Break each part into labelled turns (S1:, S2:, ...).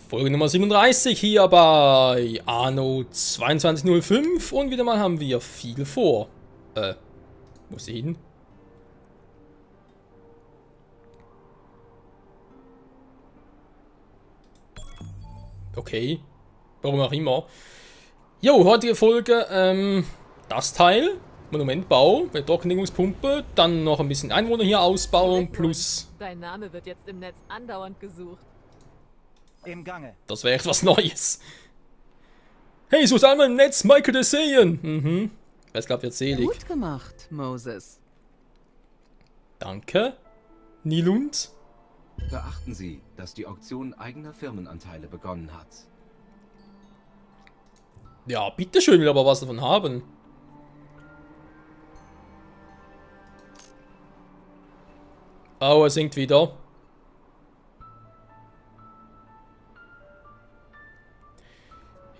S1: Folge Nummer 37 hier bei Anno 2205 und wieder mal haben wir viel vor. Wo ist sie hin? Okay, warum auch immer. Jo, heutige Folge, das Teil, Monumentbau, bei Trockenlegungspumpe, dann noch ein bisschen Einwohner hier ausbauen, plus...
S2: Dein Name wird jetzt im Netz andauernd gesucht.
S3: Im Gange.
S1: Das wäre echt was Neues. Hey, so ist einmal im Netz Michael de Sehen. Mhm. Wer es glaubt, wird selig.
S4: Gut gemacht, Moses.
S1: Danke. Nilund.
S5: Beachten Sie, dass die Auktion eigener Firmenanteile begonnen hat.
S1: Ja, bitteschön, will aber was davon haben. Oh, er singt wieder.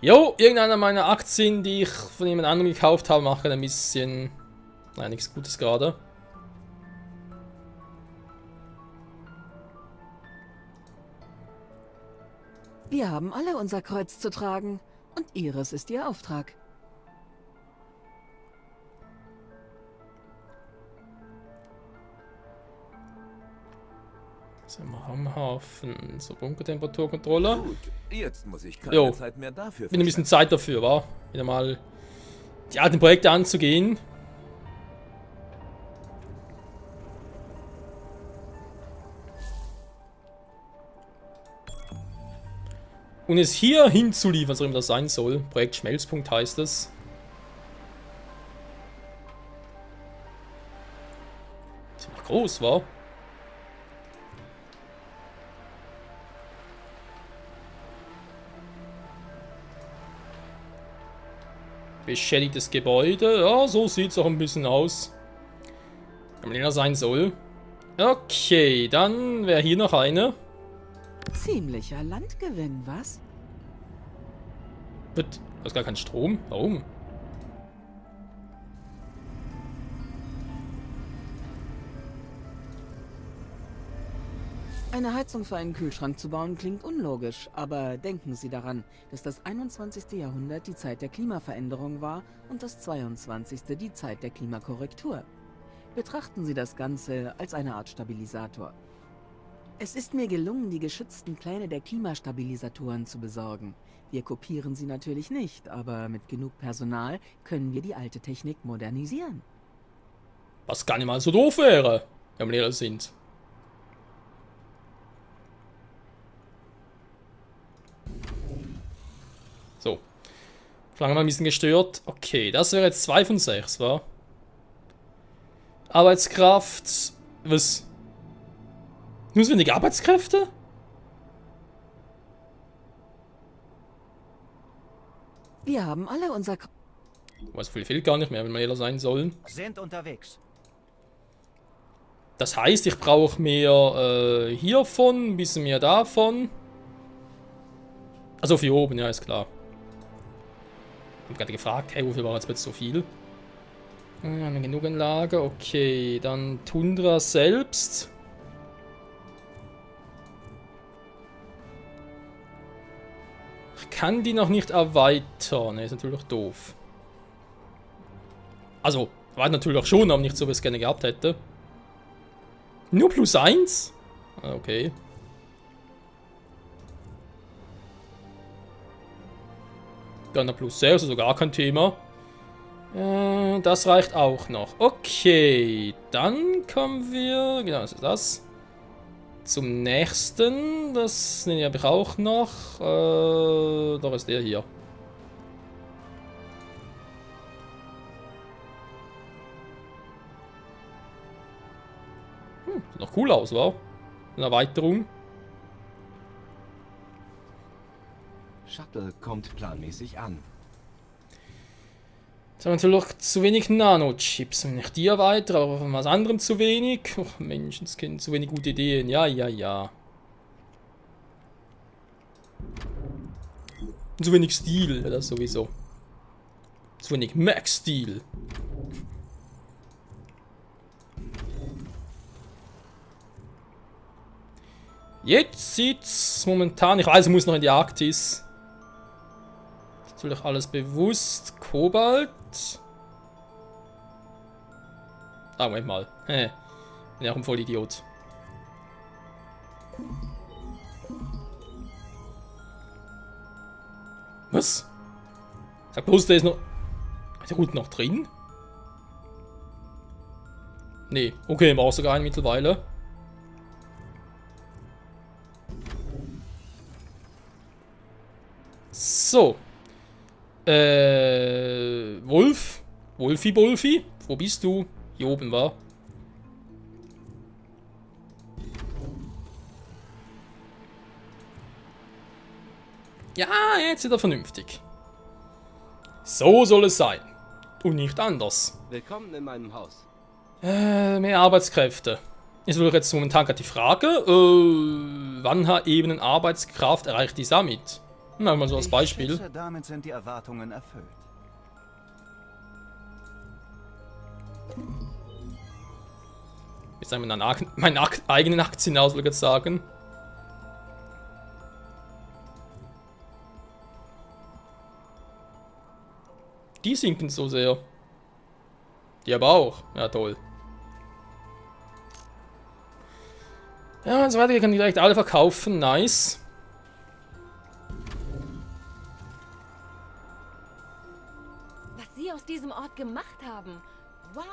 S1: Jo, irgendeiner meiner Aktien, die ich von jemand anderem gekauft habe, machen ein bisschen... Nein, nichts Gutes gerade.
S4: Wir haben alle unser Kreuz zu tragen. Und Ihres ist Ihr Auftrag.
S1: Sind wir am Hafen. So, Bunkertemperaturkontrolle.
S6: Gut, jetzt muss ich keine
S1: Jo,
S6: Zeit mehr dafür
S1: wieder ein bisschen Zeit dafür, war. Wieder mal die alten Projekte anzugehen. Und es hier hinzuliefern, was auch immer das sein soll. Projekt Schmelzpunkt heißt es. Ziemlich groß, war. Beschädigtes Gebäude. Ja, so sieht es auch ein bisschen aus. Wenn man sein soll. Okay, dann wäre hier noch eine.
S4: Ziemlicher Landgewinn, was?
S1: Du hast gar keinen Strom? Warum?
S4: Eine Heizung für einen Kühlschrank zu bauen klingt unlogisch, aber denken Sie daran, dass das 21. Jahrhundert die Zeit der Klimaveränderung war und das 22. die Zeit der Klimakorrektur. Betrachten Sie das Ganze als eine Art Stabilisator. Es ist mir gelungen, die geschützten Pläne der Klimastabilisatoren zu besorgen. Wir kopieren sie natürlich nicht, aber mit genug Personal können wir die alte Technik modernisieren.
S1: Was gar nicht mal so doof wäre, wenn wir ehrlich sind. So. Schlange mal ein bisschen gestört. Okay, das wäre jetzt 2 von 6, wa? Arbeitskraft. Was? Nur so wenig Arbeitskräfte?
S4: Wir haben alle unser...
S1: Was viel fehlt gar nicht mehr, wenn wir ehrlich sein sollen.
S3: Sind unterwegs.
S1: Das heißt, ich brauche mehr hiervon, ein bisschen mehr davon. Also für hier oben, ja, ist klar. Ich habe gerade gefragt, hey, wofür war jetzt bitte so viel? Eine genug Anlage, okay. Dann Tundra selbst. Ich kann die noch nicht erweitern. Ne, ist natürlich doof. Also, war natürlich auch schon, aber nicht so, wie ich es gerne gehabt hätte. Nur +1? Okay. Dann noch +6, also gar kein Thema. Das reicht auch noch. Okay, dann kommen wir... Genau, was ist das? Zum nächsten. Das habe ich auch noch. Doch ist der hier. Sieht noch cool aus, wa? Eine Erweiterung.
S5: Shuttle kommt planmäßig an.
S1: Jetzt haben wir natürlich zu wenig Nanochips. Wenn ich die erweitere, aber von was anderem zu wenig. Oh, Menschenskind, zu wenig gute Ideen. Ja, ja, ja. Und zu wenig Stil, ja, das sowieso. Zu wenig Max-Stil. Jetzt sieht's momentan... Ich weiß, ich muss noch in die Arktis. Das ist natürlich alles bewusst. Kobalt. Ah, Moment mal. Bin ja auch ein Vollidiot. Was? Sag bloß, der ist noch... Ist der gut noch drin? Nee, okay, war auch sogar mittlerweile. So. Wolf? Wolfi? Wo bist du? Hier oben war. Ja, jetzt wieder vernünftig. So soll es sein. Und nicht anders.
S5: Willkommen in meinem Haus.
S1: Mehr Arbeitskräfte. Ist wohl jetzt momentan gerade die Frage, wann hat eben eine Arbeitskraft erreicht die Summit? Machen wir mal so als Beispiel.
S3: Ich schätze, damit sind die Erwartungen erfüllt.
S1: Jetzt sagen wir meinen eigenen Aktien aus, würde ich jetzt sagen. Die sinken so sehr. Die aber auch. Ja, toll. Ja, und so weiter. Wir können direkt alle verkaufen. Nice.
S2: Was Sie aus diesem Ort gemacht haben. Wow.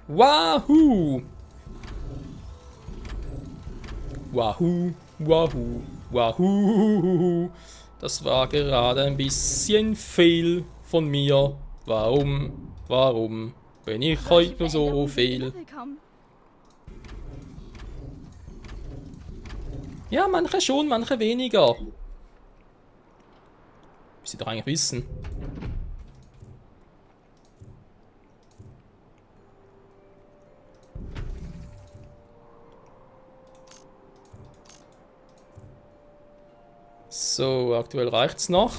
S1: Wahoo! Wahoo, wahoo, wahoo. Das war gerade ein bisschen viel von mir. Warum bin ich heute nur so viel? Ja, manche schon, manche weniger. Müsst ihr doch eigentlich wissen. So, aktuell reicht's noch.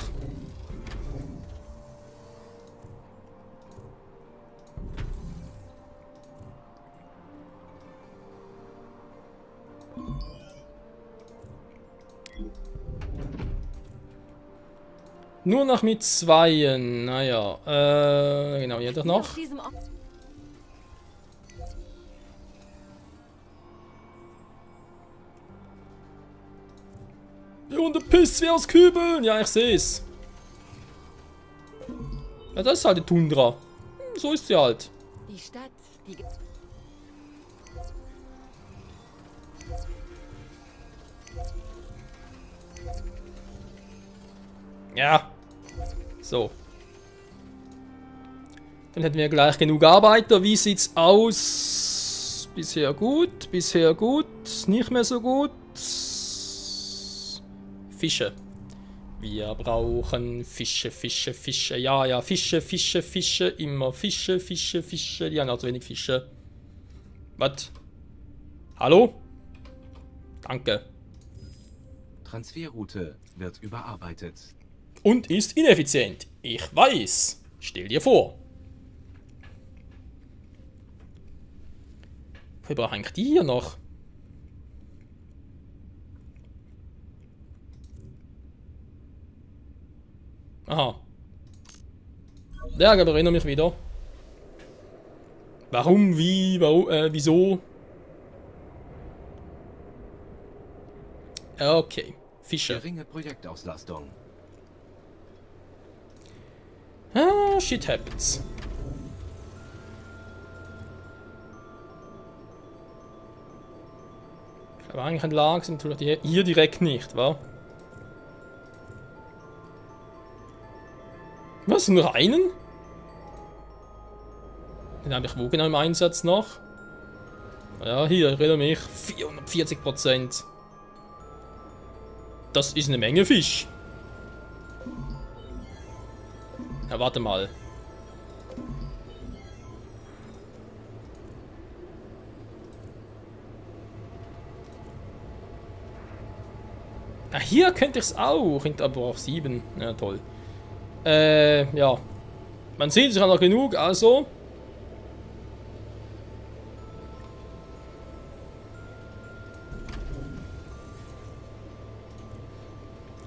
S1: Nur noch mit zweien. Naja, genau, hier doch noch. Und der pisst wie aus Kübeln. Ja, ich seh's. Ja, das ist halt die Tundra. So ist sie halt.
S2: Die Stadt, die...
S1: Ja. So. Dann hätten wir gleich genug Arbeiter. Wie sieht's aus? Bisher gut, nicht mehr so gut. Fische. Wir brauchen Fische. Ja, Fische. Immer Fische. Die haben auch zu wenig Fische. Was? Hallo? Danke.
S5: Transferroute wird überarbeitet.
S1: Und ist ineffizient. Ich weiß. Stell dir vor. Wir brauchen eigentlich die hier noch. Aha. Ja, aber erinnere mich wieder. Warum, wieso? Okay. Fische.
S5: Geringe Projektauslastung.
S1: Ah, shit happens. Aber eigentlich ein Lag sind natürlich hier direkt nicht, wa? Was, nur einen? Den habe ich wo genau im Einsatz noch? Ja, hier, ich erinnere mich. 440%. Das ist eine Menge Fisch. Ja, warte mal. Ah, hier könnte ich es auch. Aber auch 7. Ja, toll. Ja. Man sieht, es hat noch genug, also.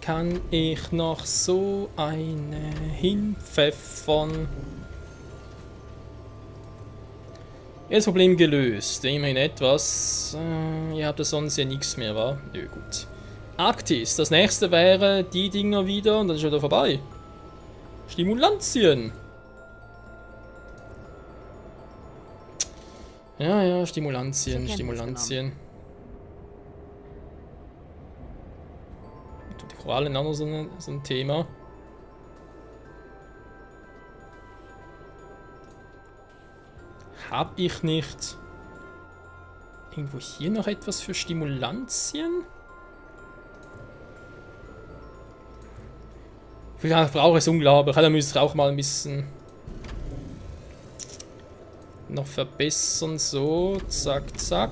S1: kann ich noch so eine hinpfeffern. Jetzt Problem gelöst. Immerhin etwas. Ihr habt ja sonst ja nichts mehr, wa? Nö, gut. Arktis. Das nächste wäre die Dinger wieder und dann ist wieder vorbei. Stimulantien. Ja, ja, Stimulantien, Stimulantien. Die Korallen auch noch so ein Thema. Hab ich nicht irgendwo hier noch etwas für Stimulantien? Vielleicht brauche ich es unglaublich. Da müsste ich auch mal ein bisschen noch verbessern. So, zack, zack.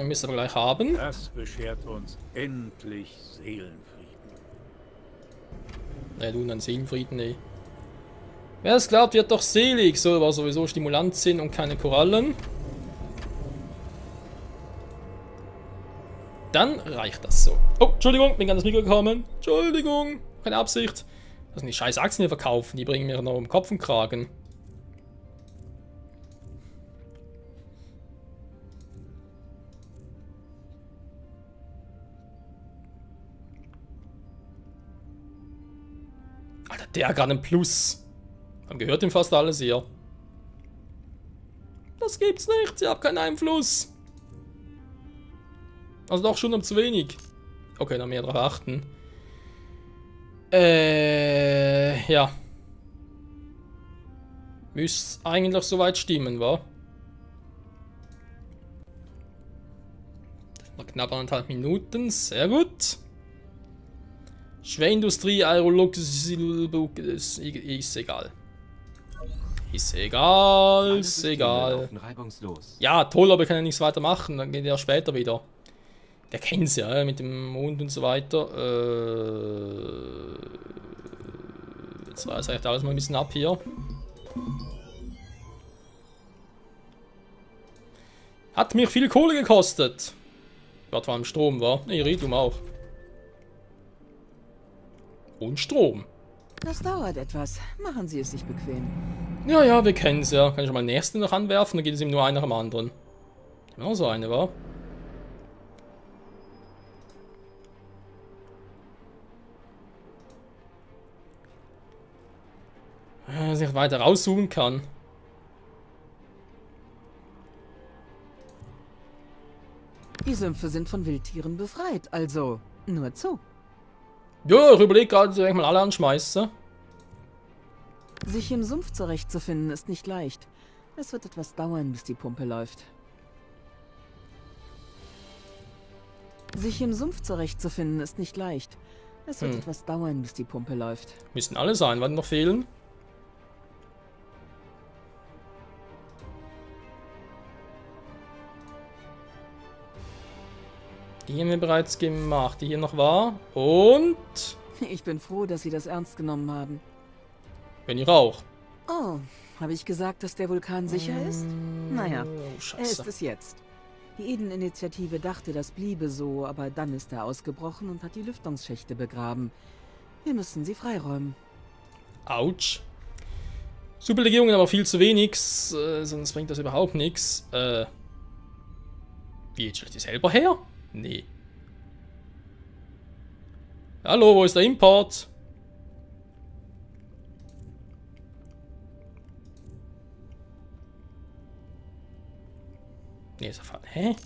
S1: Müssen wir gleich haben.
S7: Das beschert uns endlich Seelenfrieden.
S1: Ne, du dann Seelenfrieden, ey. Wer es glaubt, wird doch selig. So, war sowieso Stimulantien und keine Korallen. Dann reicht das so. Oh, Entschuldigung, bin ganz Mikro gekommen. Entschuldigung, keine Absicht. Das sind die scheiß Aktien, die verkaufen. Die bringen mir noch um Kopf und Kragen. Alter, der hat gerade ein Plus. Man gehört ihm fast alles hier. Das gibt's nicht. Ich habe keinen Einfluss. Also doch schon um zu wenig. Okay, dann mehr drauf achten. Ja. Müsste eigentlich soweit stimmen, wa? Noch knapp 1,5 Minuten. Sehr gut. Schwerindustrie, Aerolog, ist egal. Ist egal, ist egal.
S5: Reibungslos.
S1: Ja, toll, aber ich kann ja nichts weiter machen. Dann geht er später wieder. Der kennt's ja, mit dem Mond und so weiter. Jetzt reißt echt alles mal ein bisschen ab hier. Hat mich viel Kohle gekostet. Was vor allem Strom war. Ne, Iridium auch. Und Strom.
S4: Das dauert etwas. Machen Sie es sich bequem.
S1: Ja, ja, wir kennen's ja. Kann ich schon mal den nächsten noch anwerfen, dann geht es ihm nur einer am anderen. Genau so eine, war. Dass ich weiter rauszoomen kann.
S4: Die Sümpfe sind von Wildtieren befreit, also nur zu.
S1: Ja, ich überlege gerade, dass ich mal alle anschmeiße.
S4: Sich im Sumpf zurechtzufinden ist nicht leicht. Es wird etwas dauern, bis die Pumpe läuft. Sich im Sumpf zurechtzufinden ist nicht leicht. Es wird etwas dauern, bis die Pumpe läuft.
S1: Müssen alle sein, was noch fehlen. Die haben wir bereits gemacht, die hier noch war. Und...
S4: Ich bin froh, dass Sie das ernst genommen haben.
S1: Wenn ihr auch.
S4: Oh, habe ich gesagt, dass der Vulkan sicher ist? Naja,
S1: Oh,
S4: er
S1: Scheiße.
S4: ist es jetzt. Die Eden-Initiative dachte, das bliebe so, aber dann ist er ausgebrochen und hat die Lüftungsschächte begraben. Wir müssen sie freiräumen.
S1: Autsch. Superlegierungen aber viel zu wenig, sonst bringt das überhaupt nichts. Wie, jetzt stelle ich die selber her? Nee. Hallo, wo ist der Import? Nee, ist er falsch. Hä?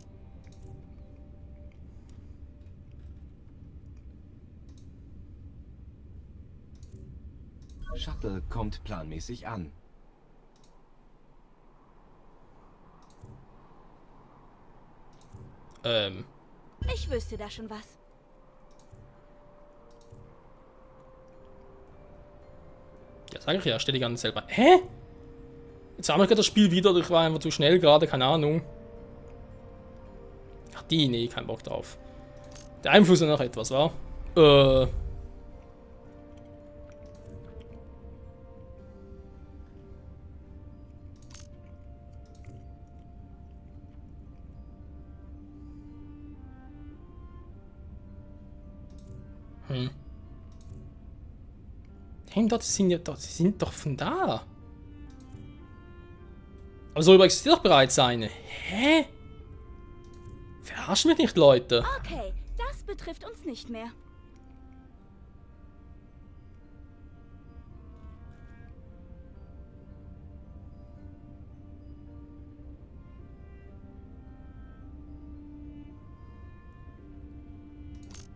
S5: Shuttle kommt planmäßig an.
S2: Ich wüsste da schon was.
S1: Ja, sag ich ja, stell die ganz selber. Hä? Jetzt haben wir gerade das Spiel wieder, oder ich war einfach zu schnell gerade, keine Ahnung. Ach, die, nee, kein Bock drauf. Der Einfluss noch etwas, war. Hm. Hey, dort sind ja dort, sie sind doch von da. Aber so existiert doch bereits eine. Hä? Verarschen mich nicht, Leute.
S8: Okay, das betrifft uns nicht mehr.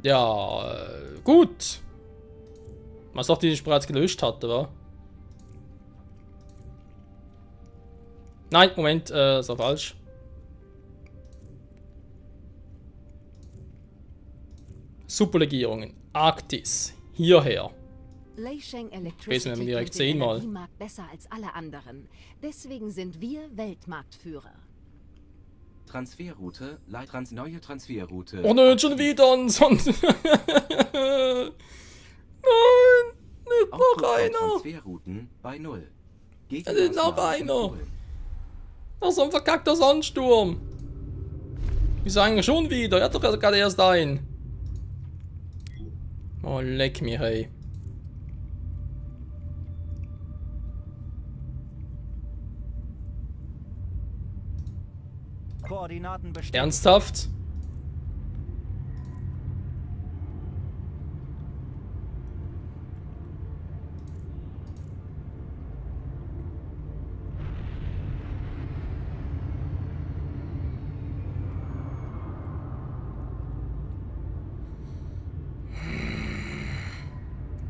S1: Ja, gut. Was doch die ich bereits gelöscht hatte, wa? Nein, Moment, ist doch falsch. Superlegierungen. Arktis. Hierher.
S9: Leisheng
S1: Lesen wir
S9: Electricity
S1: direkt
S9: kennt den
S1: 10 Mal.
S9: Energiemarkt besser als alle anderen. Deswegen sind wir Weltmarktführer.
S5: Transferroute, neue Transferroute.
S1: Oh nein, schon wieder ein Sonst. Nein, nicht noch
S5: Aufruf von
S1: einer.
S5: Transferrouten bei 0.
S1: Es ist noch einer. Noch so ein verkackter Sandsturm. Wieso eigentlich schon wieder? Er hat doch gerade erst ein. Oh, leck mich, hey.
S3: Koordinaten bestätigt.
S1: Ernsthaft?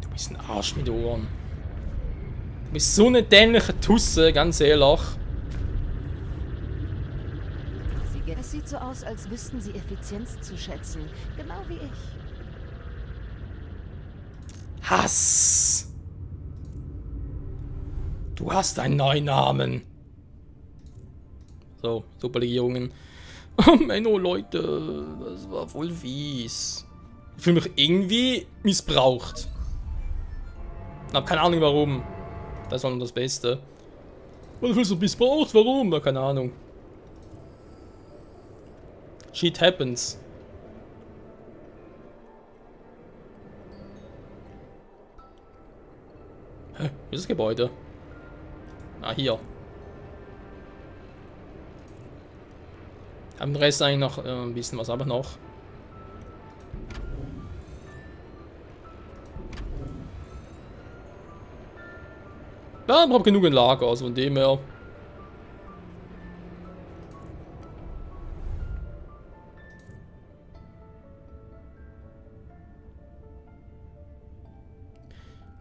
S1: Du bist ein Arsch mit Ohren. Du bist so eine dämliche Tusse, ganz ehrlich.
S9: Es sieht so aus, als wüssten sie Effizienz zu schätzen. Genau wie ich.
S1: Hass. Du hast einen neuen Namen. So, Superlegierungen. Oh Menno, Leute, das war voll fies. Ich fühle mich irgendwie missbraucht. Ich habe keine Ahnung warum. Das war nur das Beste. Und du fühlst dich missbraucht? Warum? Ja, keine Ahnung. Shit happens. Hä? Wo ist das Gebäude? Ah, hier. Am Rest eigentlich noch ein bisschen was, aber noch. Ja, ich habe genug in Lager, also von dem her.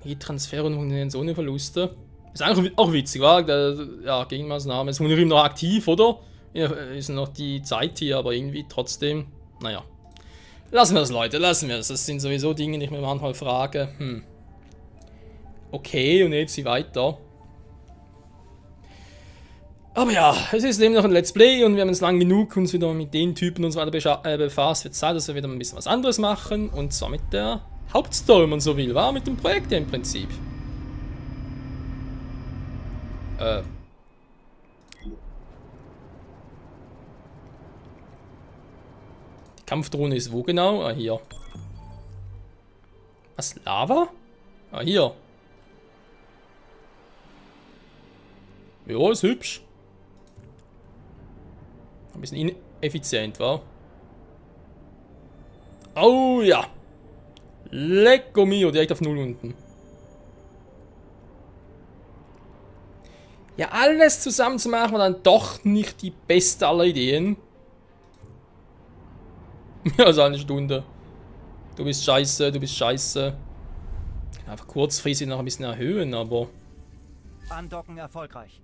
S1: Die Transfer und so eine Verluste. Ist eigentlich auch witzig, wa? Ja, Gegenmaßnahme. Ist Munir noch aktiv, oder? Ja, ist noch die Zeit hier, aber irgendwie trotzdem. Naja. Lassen wir das, Leute, lassen wir es. Das sind sowieso Dinge, die ich mir manchmal frage. Okay, und jetzt sie weiter. Aber ja, es ist eben noch ein Let's Play und wir haben jetzt lang genug uns wieder mit den Typen und so weiter befasst. Wird Zeit, dass wir wieder ein bisschen was anderes machen. Und zwar mit der Hauptstory, wenn man so will, war mit dem Projekt ja im Prinzip. Die Kampfdrohne ist wo genau? Ah, hier. Was? Lava? Ah, hier. Ja, ist hübsch. Ein bisschen ineffizient, wa? Oh ja. Lecco mio, direkt auf 0 unten. Ja, alles zusammen zu machen war dann doch nicht die beste aller Ideen. Ja, also eine Stunde. Du bist scheiße, du bist scheiße. Einfach kurzfristig noch ein bisschen erhöhen, aber...
S3: Andocken erfolgreich.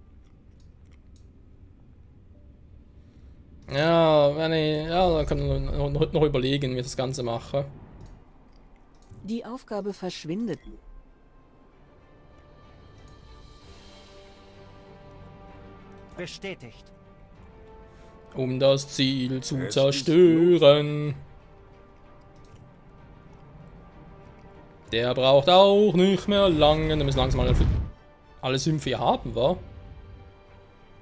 S1: Ja, wenn ich... Ja, dann kann man noch überlegen, wie ich das Ganze mache.
S4: Die Aufgabe verschwindet.
S3: Bestätigt.
S1: Um das Ziel zu
S7: Es ist
S1: zerstören. Der braucht auch nicht mehr lange. Wir müssen langsam mal alle Sümpfe haben, wa?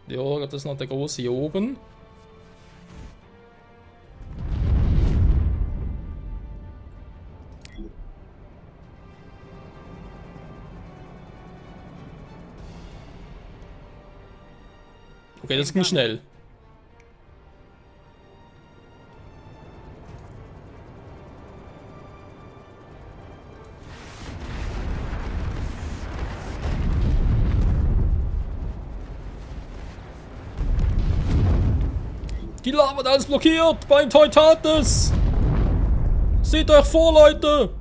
S1: Ja, das ist noch der große hier oben. Okay, das ging schnell. Die Lava wird alles blockiert beim Teutates. Seht euch vor, Leute.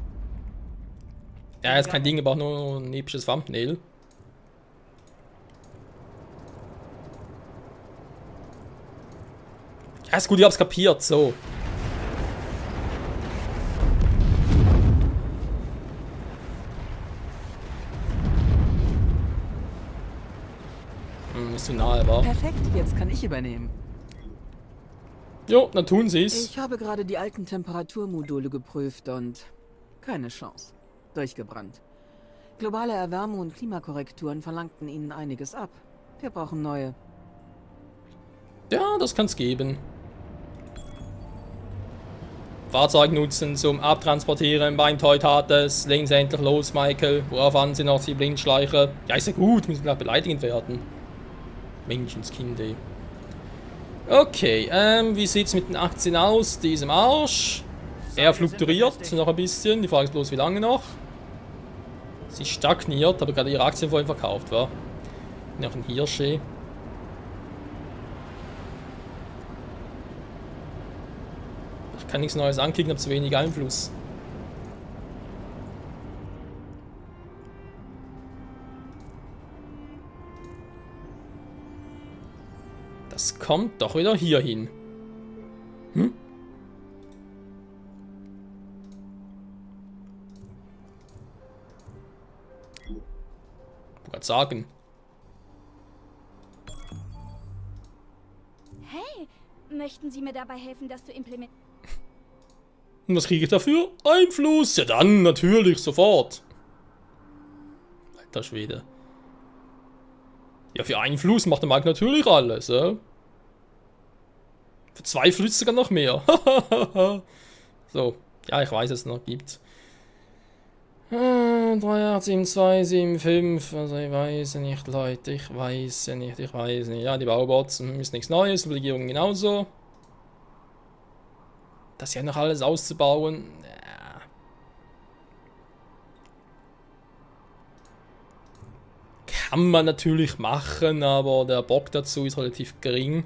S1: Ja, ist kein Ding, aber auch nur ein episches Thumbnail. Ja, ist gut, ich hab's kapiert, so. Ist zu nahe, war.
S4: Perfekt, jetzt kann ich übernehmen.
S1: Jo, dann tun sie's.
S4: Ich habe gerade die alten Temperaturmodule geprüft und keine Chance. Durchgebrannt. Globale Erwärmung und Klimakorrekturen verlangten ihnen einiges ab. Wir brauchen neue.
S1: Ja, das kann's geben. Fahrzeug nutzen zum Abtransportieren beim Teutates. Legen Sie endlich los, Michael. Worauf an Sie noch, Sie Blindschleicher? Ja, ist ja gut, müssen gleich beleidigend werden. Menschenskind, ey. Okay, wie sieht's mit den Aktien aus? Diesem Arsch. Er fluktuiert noch ein bisschen. Die Frage ist bloß, wie lange noch? Sie stagniert, aber gerade ihre Aktien vorhin verkauft, war. Noch ein Hirsche. Ich kann nichts Neues anklicken, habe zu wenig Einfluss. Das kommt doch wieder hier hin. Hm? Ich wollte sagen.
S8: Hey, möchten Sie mir dabei helfen, das zu implementieren?
S1: Und was kriege ich dafür? Einfluss! Ja dann, natürlich, sofort. Alter Schwede. Ja, für Einfluss macht der Markt natürlich alles, ja? Für 2 Flüsse sogar noch mehr. So, ja, ich weiß, es noch gibt. 3, 8, 7, 2, 7, 5, also ich weiß nicht, Leute, ich weiß nicht. Ja, die Baubots ist nichts Neues, die Regierung genauso. Das ja noch alles auszubauen, ja. Kann man natürlich machen, aber der Bock dazu ist relativ gering.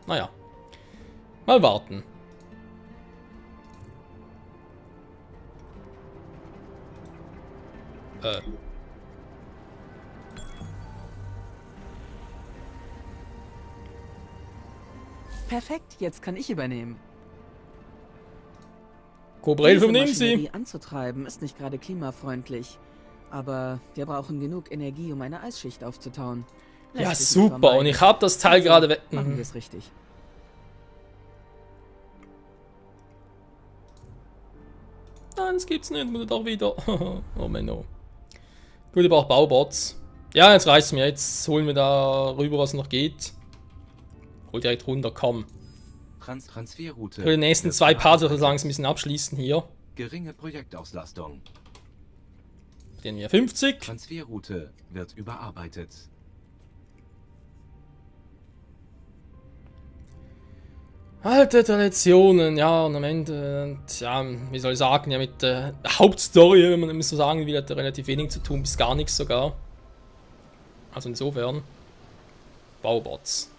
S1: Naja, mal warten.
S4: Perfekt, jetzt kann ich übernehmen.
S1: Cobra 11
S4: Diese
S1: übernehmen Sie.
S4: Maschinerie anzutreiben ist nicht gerade klimafreundlich. Aber wir brauchen genug Energie, um eine Eisschicht aufzutauen. Lässt
S1: Ja,
S4: sich nicht
S1: super.
S4: vermeiden.
S1: Und ich habe das Teil
S4: Also,
S1: gerade weg.
S4: Machen wir es richtig.
S1: Nein, das gibt's nicht. Muss doch wieder. Oh Menno. Gut, ich brauche Baubots. Ja, jetzt reicht's mir. Jetzt holen wir da rüber, was noch geht. Hol direkt runter, komm.
S5: Transferroute.
S1: Für die nächsten
S5: wird
S1: 2 Parts würde ich
S5: bearbeitet.
S1: sagen, ein bisschen abschließen hier.
S5: Geringe Projektauslastung.
S1: Den wir 50.
S5: Transferroute wird überarbeitet.
S1: Alte Traditionen, ja, und am Ende, ja, wie soll ich sagen, ja, mit der Hauptstory, wenn man so sagen will, hat er relativ wenig zu tun, bis gar nichts sogar. Also insofern, Baubots.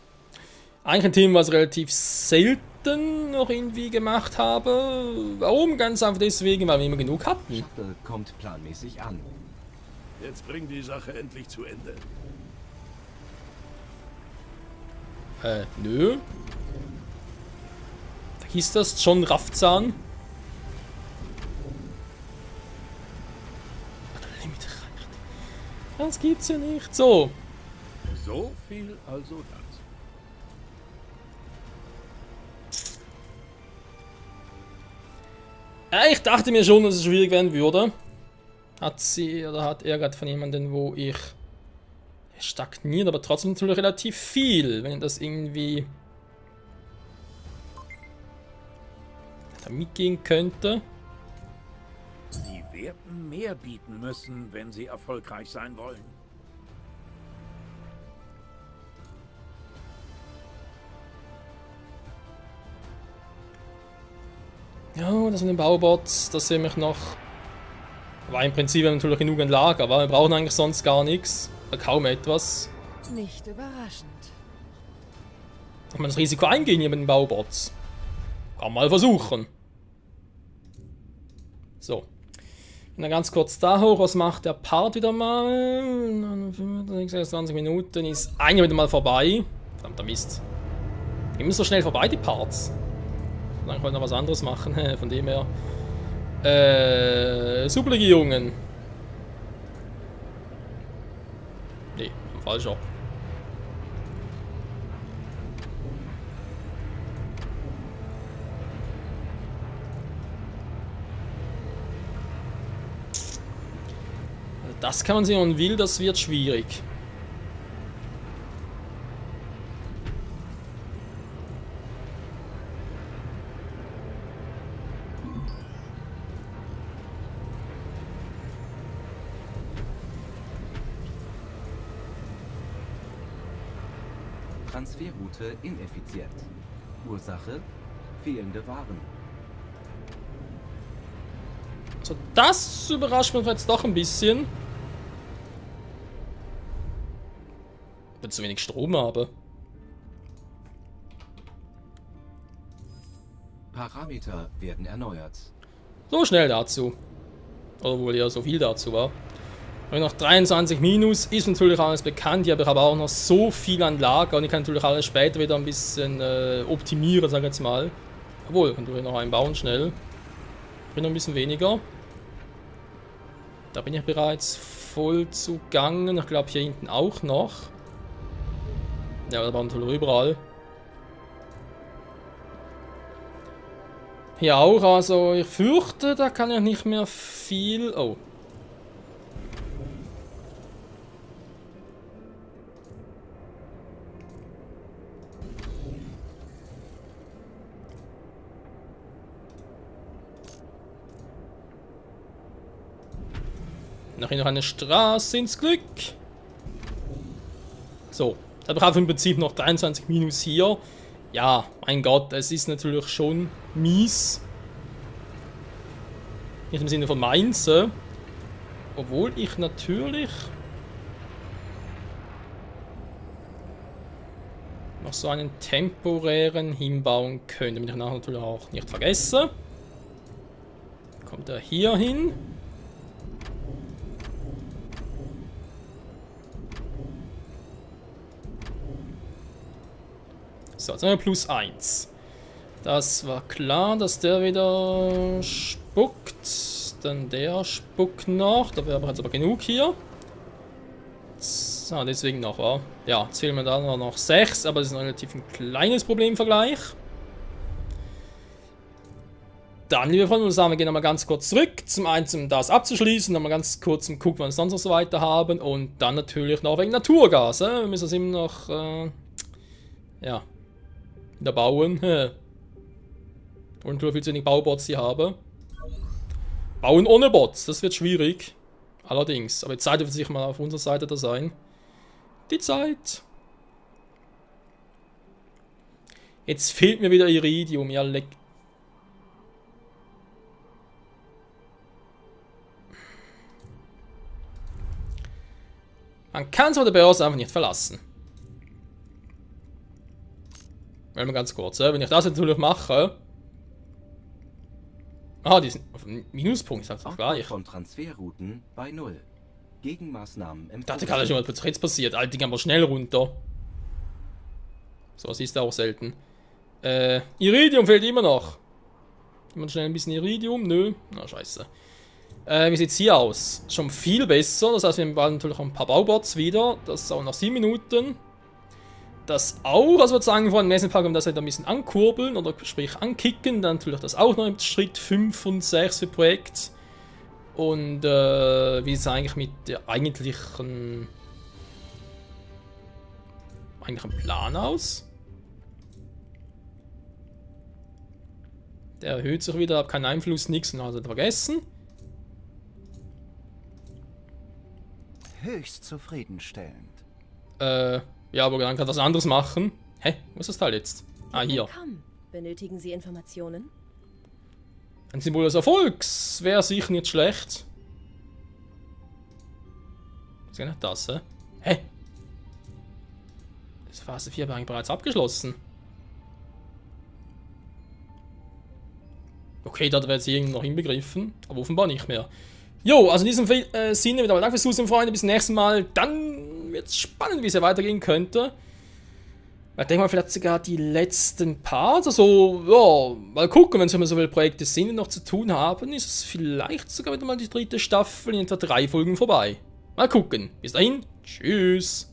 S1: Eigentlich ein Thema, was ich relativ selten noch irgendwie gemacht habe. Warum? Ganz einfach deswegen, weil wir immer genug hatten.
S5: Shuttle kommt planmäßig an.
S7: Jetzt bring die Sache endlich zu Ende.
S1: Nö. Hieß das John Raffzahn? Limit reicht. Das gibt's ja nicht. So.
S7: So viel also dazu.
S1: Ja, ich dachte mir schon, dass es schwierig werden würde. Hat sie oder hat er gerade von jemandem, wo ich stagniert, aber trotzdem natürlich relativ viel, wenn das irgendwie da mitgehen könnte.
S7: Die werden mehr bieten müssen, wenn sie erfolgreich sein wollen.
S1: Ja, das mit den Baubots, das sehe ich noch. Aber im Prinzip haben wir natürlich genug an Lager, aber wir brauchen eigentlich sonst gar nichts. Kaum etwas.
S9: Nicht überraschend.
S1: Kann man das Risiko eingehen hier mit den Baubots? Kann mal versuchen. So. Und dann ganz kurz da hoch, was macht der Part wieder mal? 26 Minuten ist eine wieder mal vorbei. Verdammter Mist. Die gehen so schnell vorbei, die Parts. Dann können wir noch was anderes machen, von dem her. Sublegierungen. Nee, falscher. Das kann man sehen und will, das wird schwierig.
S5: Transferroute ineffizient. Ursache: fehlende Waren.
S1: So, das überrascht mich jetzt doch ein bisschen. Wenn ich zu wenig Strom habe.
S5: Parameter werden erneuert.
S1: So schnell dazu. Oder wohl ja so viel dazu war. Und noch 23 minus ist natürlich alles bekannt. Ich habe aber auch noch so viel an Lager und ich kann natürlich alles später wieder ein bisschen optimieren, sag ich jetzt mal. Obwohl, ich kann natürlich noch einbauen schnell. Ich bin noch ein bisschen weniger. Da bin ich bereits voll zugangen. Ich glaube hier hinten auch noch. Ja, da waren natürlich überall. Hier auch, also ich fürchte, da kann ich nicht mehr viel... Oh. Nachher noch eine Straße ins Glück. So, da brauchen wir im Prinzip noch 23 minus hier. Ja, mein Gott, es ist natürlich schon mies. Nicht im Sinne von Mainz. Obwohl ich natürlich noch so einen temporären hinbauen könnte, damit ich nachher natürlich auch nicht vergesse. Kommt er hier hin? So, jetzt haben wir plus 1. Das war klar, dass der wieder spuckt. Dann der spuckt noch. Da wäre aber jetzt aber genug hier. So, deswegen noch, wa? Ja, jetzt fehlen mir da noch 6, aber das ist ein relativ ein kleines Problem im Vergleich. Dann, liebe Freunde, wir gehen nochmal ganz kurz zurück. Zum einen, um das abzuschließen, nochmal ganz kurz gucken, was wir sonst noch so weiter haben. Und dann natürlich noch wegen Naturgas. Wir müssen das immer noch, ja, wieder bauen. Und nur viel zu wenig Baubots hier habe. Bauen ohne Bots, das wird schwierig. Allerdings. Aber die Zeit wird sicher mal auf unserer Seite da sein. Die Zeit. Jetzt fehlt mir wieder Iridium. Ja, leck. Man kann es auf der Börse einfach nicht verlassen. Mal ganz kurz, wenn ich das jetzt natürlich mache. Ah, die sind auf dem Minuspunkt, ich sag's auch gleich.
S5: Von Transferrouten bei 0. Gegenmaßnahmen empfohlen.
S1: Ich dachte gerade schon, was jetzt passiert. Alter, die gehen aber schnell runter. So, was ist da auch selten. Iridium fehlt immer noch. Immer schnell ein bisschen Iridium? Nö. Na, scheiße. Wie sieht's hier aus? Schon viel besser. Das heißt, wir haben natürlich auch ein paar Baubots wieder. Das ist auch nach 7 Minuten. Das auch, also würde ich sagen, vor dem nächsten Tag können wir das halt ein bisschen ankurbeln oder sprich ankicken. Dann natürlich das auch noch im Schritt 5 und 6 für Projekt. Und wie sieht es eigentlich mit der eigentlichen Plan aus? Der erhöht sich wieder, hat keinen Einfluss, nichts und hat vergessen.
S3: höchst zufriedenstellend.
S1: Ja, aber dann kann was anderes machen. Hä? Wo ist das Teil jetzt? Ah, hier.
S10: Willkommen. Benötigen Sie Informationen?
S1: Ein Symbol des Erfolgs. Wäre sicher nicht schlecht. Was ist denn das, hä? Hä? Ist Phase 4 eigentlich bereits abgeschlossen? Okay, da wird es irgendwie noch inbegriffen, aber offenbar nicht mehr. Jo, also in diesem Sinne wieder mal Dank fürs Zusehen, Freunde. Bis zum nächsten Mal. Dann wird es spannend, wie es ja weitergehen könnte. Ich denke mal, vielleicht sogar die letzten Parts. Also, ja, mal gucken, wenn es immer so viele Projekte sind, die noch zu tun haben, ist es vielleicht sogar wieder mal die 3. Staffel in etwa 3 Folgen vorbei. Mal gucken. Bis dahin. Tschüss.